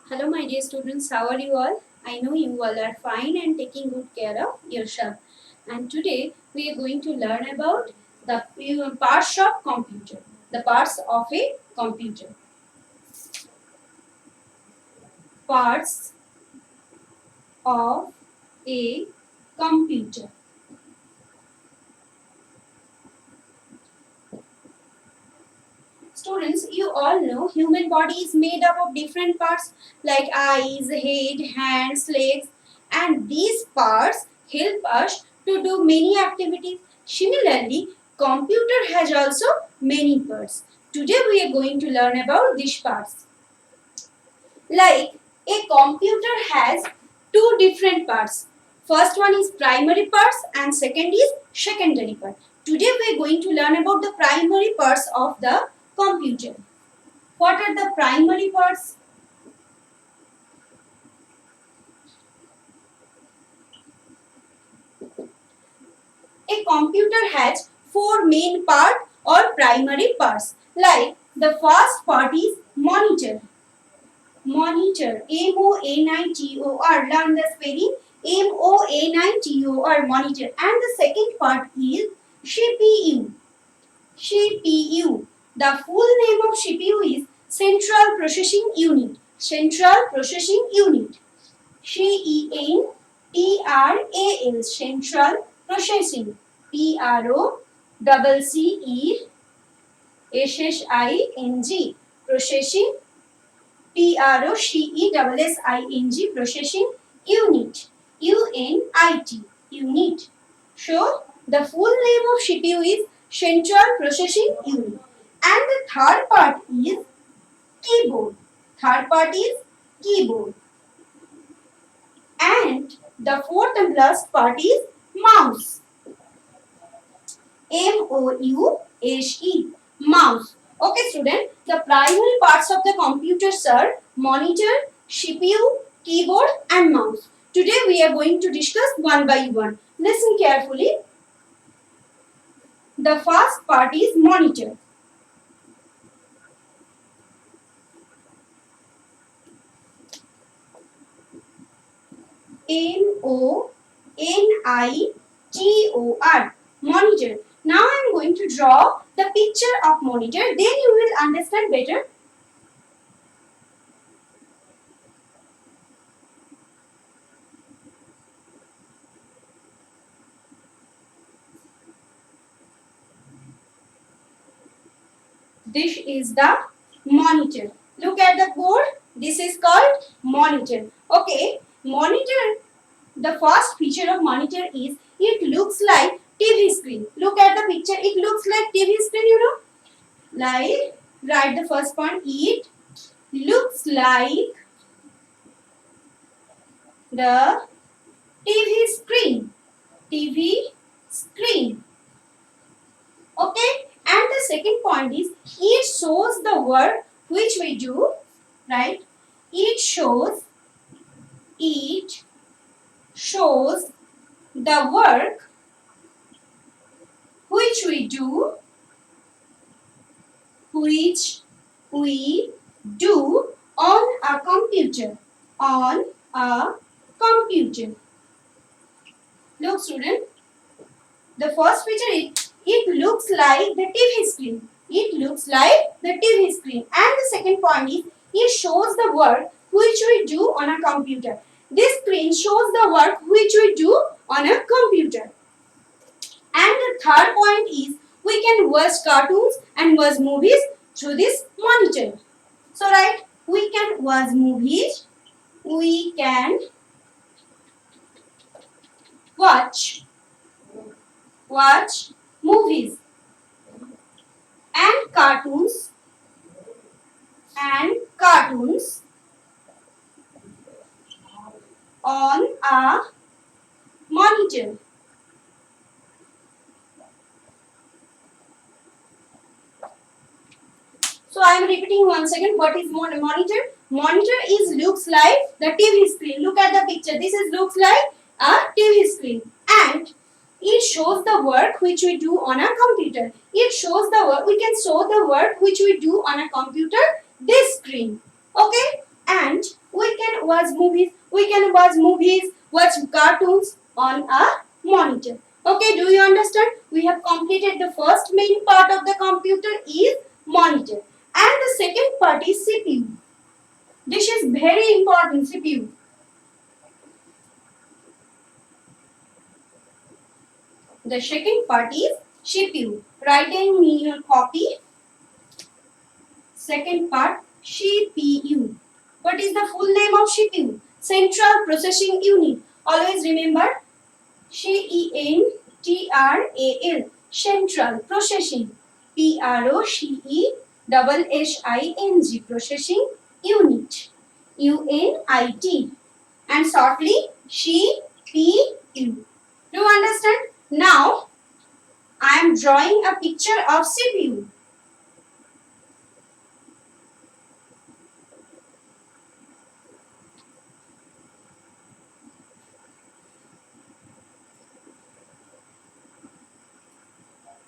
Hello, my dear students. How are you all? I know you all are fine and taking good care of yourself. And today we are going to learn about the parts of computer. The parts of a computer. Parts of a computer. Students, you all know human body is made up of different parts like eyes, head, hands, legs, and these parts help us to do many activities. Similarly, computer has also many parts. Today we are going to learn about these parts. Like a computer has two different parts. First one is primary parts and second is secondary part. Today we are going to learn about the primary parts of the computer. What are the primary parts? A computer has four main parts or primary parts. Like the first part is monitor. Monitor. M-O-N-I-T-O-R. Learn the spelling. M-O-N-I-T-O-R. Monitor. And the second part is CPU. CPU. The full name of CPU is Central Processing Unit. Central Processing Unit. CENTRAL, Central Processing. PROCESSING, Processing. PROCESSING, Processing Unit. UNIT, Unit. So, the full name of CPU is Central Processing Unit. And the third part is keyboard. Third part is keyboard. And the fourth and last part is mouse. M-O-U-S-E, mouse. Okay, student. The primary parts of the computers are monitor, CPU, keyboard and mouse. Today we are going to discuss one by one. Listen carefully. The first part is monitor. M-O-N-I-T-O-R, monitor. Now I am going to draw the picture of monitor. Then you will understand better. This is the monitor. Look at the board. This is called monitor. Okay, monitor. The first feature of monitor is it looks like TV screen. Look at the picture. It looks like TV screen, you know. Like, write the first point. It looks like the TV screen. TV screen. Okay. And the second point is it shows the work which we do, right? It shows the work which we do on a computer. On a computer. Look, student. The first feature is it looks like the TV screen. It looks like the TV screen. And the second point is it shows the work which we do on a computer. This screen shows the work which we do on a computer. And the third point is we can watch cartoons and watch movies through this monitor. So right, we can watch movies. We can watch movies and cartoons on a monitor. So I am repeating once again. What is monitor? Monitor is looks like the TV screen. Look at the picture. This is looks like a TV screen, and it shows the work which we do on a computer. It shows the work. We can show the work which we do on a computer. This screen. Okay, and we can watch movies. We can watch movies, watch cartoons on a monitor. Okay, do you understand? We have completed the first main part of the computer is monitor. And the second part is CPU. This is very important, CPU. The second part is CPU. Write in your copy. Second part, CPU. What is the full name of CPU? Central Processing Unit. Always remember CENTRAL. Central Processing. PROCESSING. Processing Unit. UNIT. And shortly CPU. Do you understand? Now I am drawing a picture of CPU.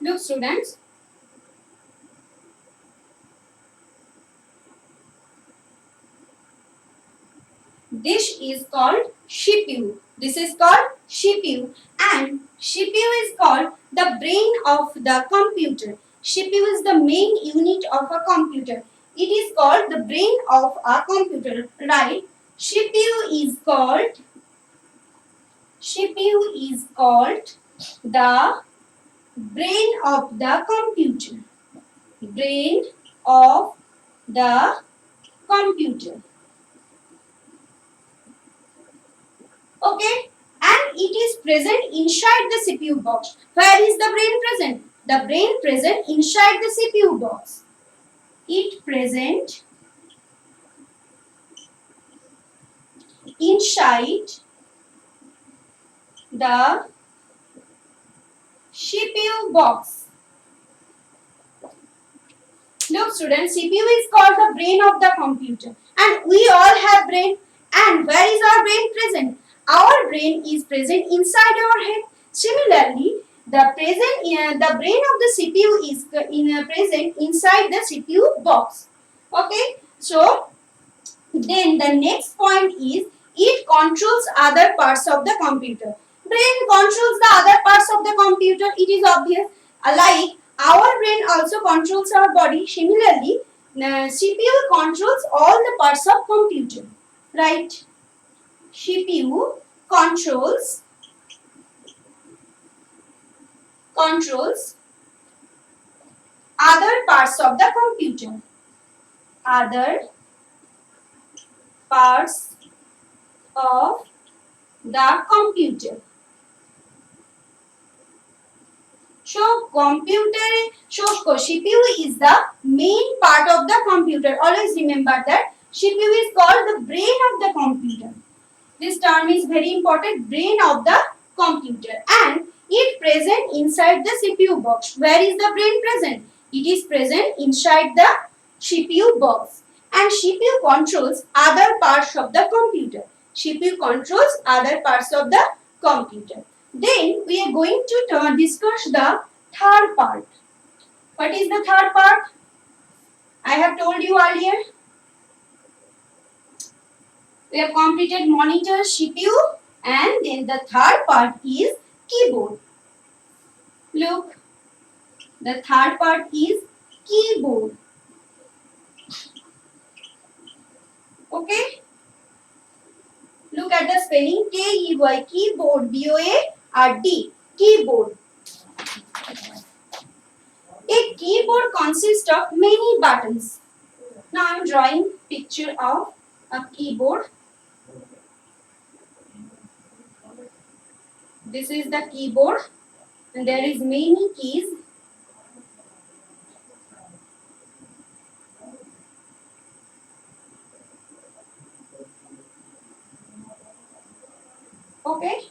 Look, students. This is called CPU. This is called CPU, and CPU is called the brain of the computer. CPU is the main unit of a computer. It is called the brain of a computer, right? CPU is called the brain of the computer. Brain of the computer. Okay, and it is present inside the CPU box. Where is the brain present? The brain present inside the CPU box. It present inside the CPU box. Look, students, CPU is called the brain of the computer, and we all have brain. And where is our brain present? Our brain is present inside our head. Similarly, the brain of the CPU is present inside the CPU box. Okay, so then the next point is it controls other parts of the computer. Brain controls the other parts of the computer. It is obvious. Like our brain also controls our body. Similarly, CPU controls all the parts of computer. Right? CPU controls other parts of the computer. Other parts of the computer. So CPU is the main part of the computer. Always remember that CPU is called the brain of the computer. This term is very important, brain of the computer, and it present inside the CPU box. Where is the brain present? It is present inside the CPU box, and CPU controls other parts of the computer. CPU controls other parts of the computer. Then we are going to discuss the third part. What is the third part? I have told you earlier. We have completed monitor, CPU, and then the third part is keyboard. Look, the third part is keyboard. Okay? Look at the spelling K-E-Y, keyboard, B-O-A-R-D, keyboard. A keyboard consists of many buttons. Now I am drawing picture of a keyboard. This is the keyboard, and there is many keys. Okay,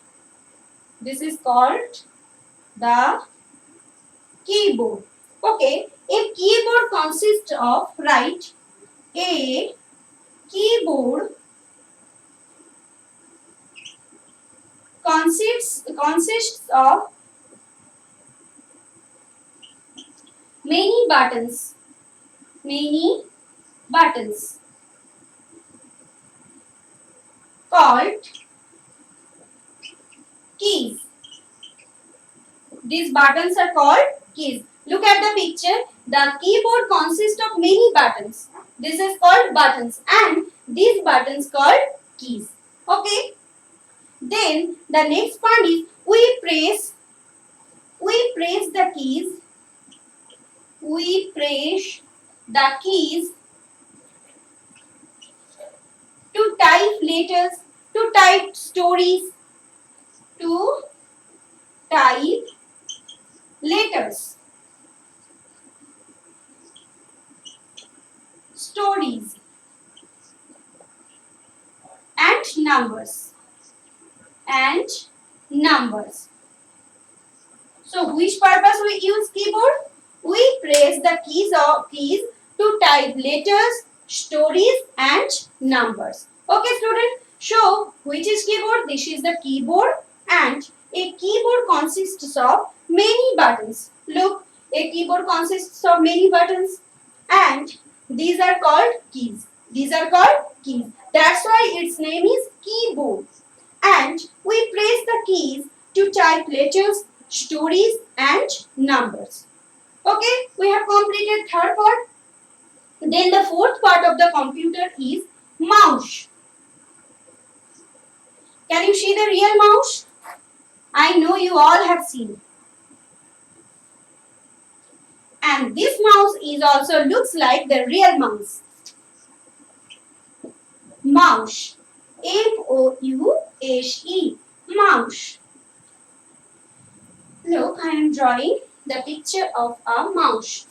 this is called the keyboard. Okay, a keyboard consists of, right, a keyboard consists of many buttons. Many buttons. called keys. These buttons are called keys. Look at the picture. The keyboard consists of many buttons. This is called buttons and these buttons called keys. Okay. Then the next part is we press the keys. We press the keys to type letters, to type stories, to type letters, stories, and numbers. And numbers. So which purpose we use keyboard? We press the keys to type letters, stories and numbers. Okay student, so which is keyboard? This is the keyboard and a keyboard consists of many buttons. Look, a keyboard consists of many buttons and these are called keys. These are called keys. That's why its name is keyboard. And we press the keys to type letters, stories and numbers. Okay, we have completed third part. Then the fourth part of the computer is mouse. Can you see the real mouse? I know you all have seen. And this mouse is also looks like the real mouse. Mouse. M-O-U-S-E. Mouse. Look, I am drawing the picture of a mouse.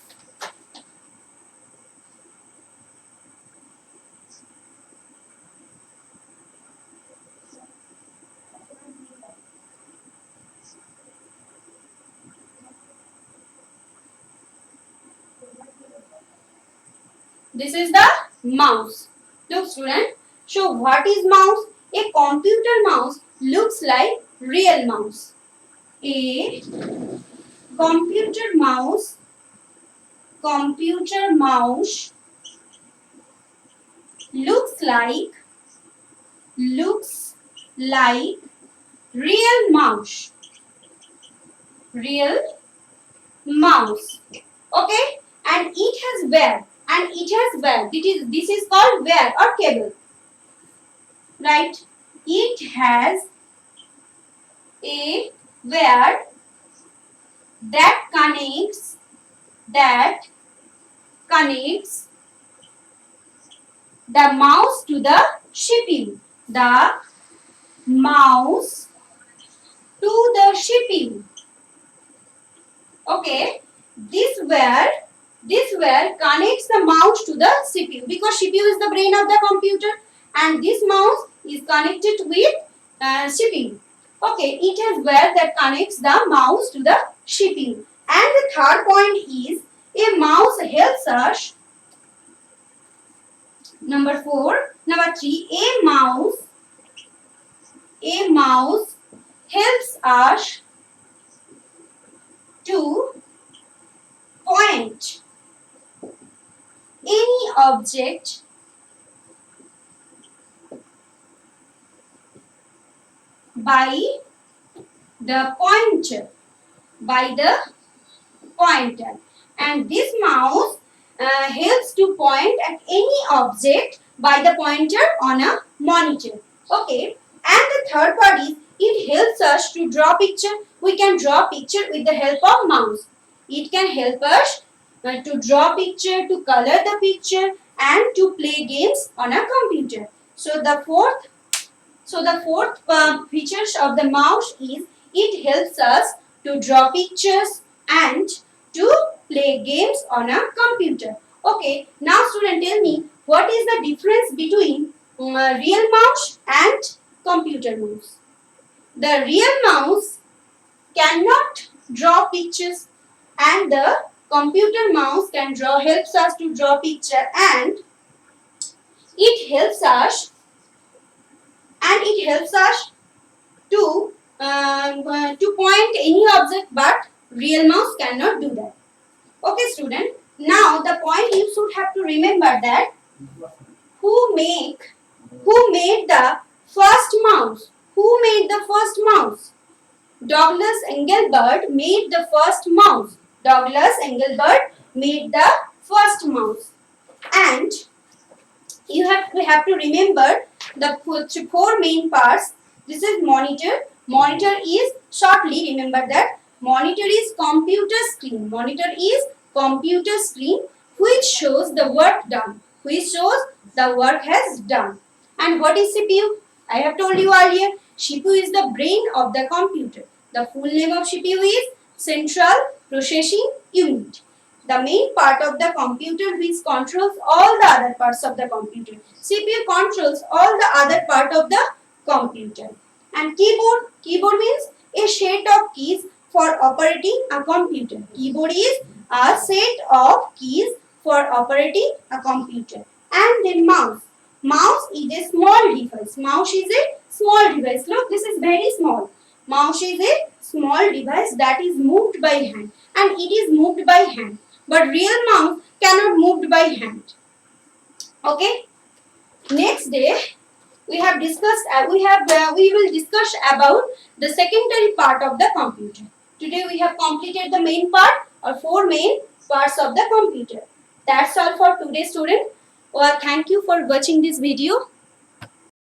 This is the mouse. Look student, so what is mouse? A computer mouse looks like real mouse. A computer mouse looks like real mouse. Real mouse. Okay, and it has wire. And it has wire. This is called wire or cable. Right? It has a wire that connects the mouse to the CPU. The mouse to the CPU. Okay, this wire connects the mouse to the CPU because CPU is the brain of the computer and this mouse is connected with CPU. Okay, it has wire that connects the mouse to the CPU. And the third point is a mouse helps us. Number 3, a mouse helps us to point any object by the pointer. And this mouse helps to point at any object by the pointer on a monitor. Okay, and the third part is it helps us to draw picture. We can draw picture with the help of mouse. It can help us to draw picture, to color the picture and to play games on a computer. So the fourth features of the mouse is it helps us to draw pictures and to play games on a computer. Okay, now student, tell me what is the difference between real mouse and computer mouse. The real mouse cannot draw pictures and the computer mouse helps us to draw picture and it helps us to point any object, but real mouse cannot do that. Okay student, now the point you should have to remember that who made the First mouse. Who made the first mouse? Douglas Engelbart made the first mouse. Douglas Engelbart made the first mouse. And we have to remember the four main parts. This is monitor. Monitor is, shortly remember that monitor is computer screen. Monitor is computer screen which shows the work done. Which shows the work has done. And what is CPU? I have told you earlier, CPU is the brain of the computer. The full name of CPU is Central Processing Unit. The main part of the computer which controls all the other parts of the computer. CPU controls all the other part of the computer. And keyboard. Keyboard means a set of keys for operating a computer. Keyboard is a set of keys for operating a computer. And then mouse. Mouse is a small device. Mouse is a small device. Look, this is very small. Mouse is a small device that is moved by hand. And it is moved by hand. But real mouse cannot moved by hand. Okay. Next day we have discussed. We will discuss about the secondary part of the computer. Today we have completed the main part or four main parts of the computer. That's all for today, student. Well, thank you for watching this video.